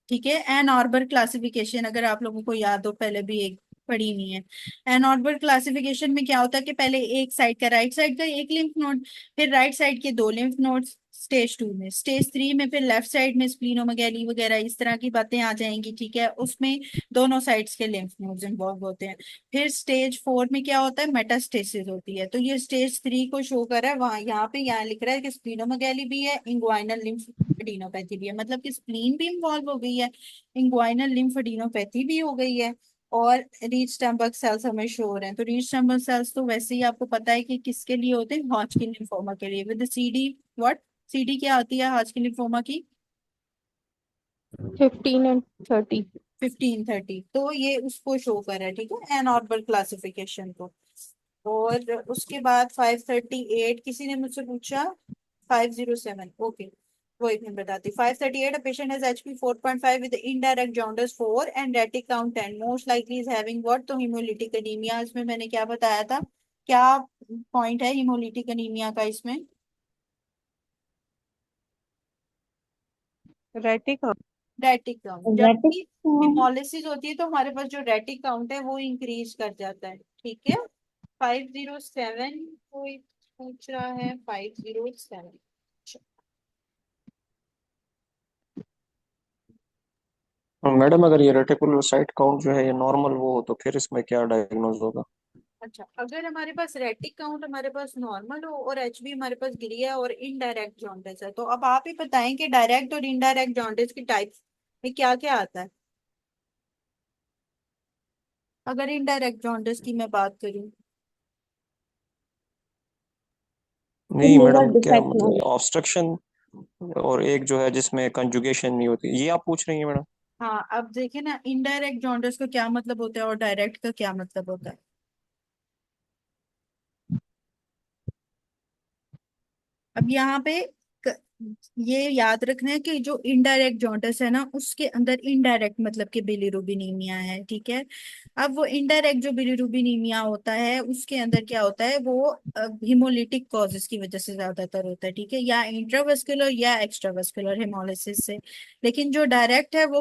[SPEAKER 1] ठीक है। एन ऑर्बर क्लासिफिकेशन अगर आप लोगों को याद हो, पहले भी एक पढ़ी हुई है। एन ऑर्बर क्लासिफिकेशन में क्या होता है कि पहले एक साइड का, राइट साइड का एक लिम्फ नोड, फिर राइट साइड के दो लिम्फ नोड्स स्टेज 2 में, स्टेज 3 में फिर लेफ्ट साइड में स्प्लीनोमेगैली वगैरह इस तरह की बातें आ जाएंगी, ठीक है। उसमें दोनों साइड्स के लिम्फ नोड्स इन्वॉल्व होते हैं। फिर स्टेज 4 में क्या होता है, मेटास्टेसिस होती है। तो ये स्टेज 3 को शो कर रहा है वहां, यहाँ पे यहाँ लिख रहा है कि स्प्लीनोमेगैली भी है, इंग्वाइनल लिम्फेडिनोपैथी भी है, मतलब कि स्प्लीन भी इन्वॉल्व हो गई है, इंग्वाइनल लिम्फेडिनोपैथी भी हो गई है, और रीड स्टम्बर्ग सेल्स हमें शो हो रहे हैं। तो रीड स्टम्बर्ग सेल्स तो वैसे ही आपको पता है कि किसके लिए होते हैं, हॉजकिन लिम्फोमा के लिए। विद सीडी व्हाट, सीडी क्या होती है हॉजकिन लिम्फोमा की?
[SPEAKER 8] 15 and 30.
[SPEAKER 1] 1530, तो ये उसको शो कर रहा है, ठीक है, एनऑर्बल क्लासिफिकेशन को। और उसके बाद 538 किसी ने मुझसे पूछा, 507, ओके, वो एक मिनट बताती। 538, a patient has HP 4.5 with indirect jaundice 4 and retic count 10, most likely is having what, तो hemolytic anemia। इसमें मैंने क्या बताया था, क्या पॉइंट है hemolytic anemia का इसमें?
[SPEAKER 5] रेटिक
[SPEAKER 1] रेटिक काउंट,
[SPEAKER 2] रेटिक
[SPEAKER 1] जबकि हेमोलिसिस होती है तो हमारे पास जो रेटिक काउंट है वो इंक्रीज कर जाता है। ठीक है, 507 कोई पूछ रहा है, 507।
[SPEAKER 9] मैडम अगर ये रेटिकुलोसाइट काउंट जो है ये नॉर्मल वो हो तो फिर इसमें क्या डायग्नोज होगा?
[SPEAKER 1] अच्छा, अगर हमारे पास रेटिक काउंट हमारे पास नॉर्मल हो और एचबी हमारे पास गिरी है और इनडायरेक्ट जॉन्डिस है, तो अब आप ही बताएं कि डायरेक्ट और इनडायरेक्ट जॉन्डिस की टाइप्स में क्या क्या आता है। अगर इनडायरेक्ट जॉन्डिस की मैं बात करूं,
[SPEAKER 9] नहीं
[SPEAKER 2] लिवर
[SPEAKER 9] मैडम, क्या
[SPEAKER 2] डिफेक्ट
[SPEAKER 9] मतलब
[SPEAKER 2] में।
[SPEAKER 9] ऑब्स्ट्रक्शन और एक जो है जिसमें कंजुगेशन नहीं होती, ये आप पूछ रही हैं मैडम?
[SPEAKER 1] हाँ अब देखिए ना, इनडायरेक्ट जॉन्डिस का क्या मतलब होता है और डायरेक्ट का क्या मतलब होता है। अब यहाँ पे क- ये याद रखना है कि जो इनडायरेक्ट जॉन्डिस है ना उसके अंदर इनडायरेक्ट मतलब कि बिलीरुबिनीमिया है। ठीक है, अब वो इनडायरेक्ट जो बिलीरुबिनीमिया होता है उसके अंदर क्या होता है, वो हिमोलिटिक कॉजेस की वजह से ज्यादातर होता है। ठीक है, या इंट्रावेस्कुलर या एक्स्ट्रावेस्कुलर हेमोलिसिस से। लेकिन जो डायरेक्ट है वो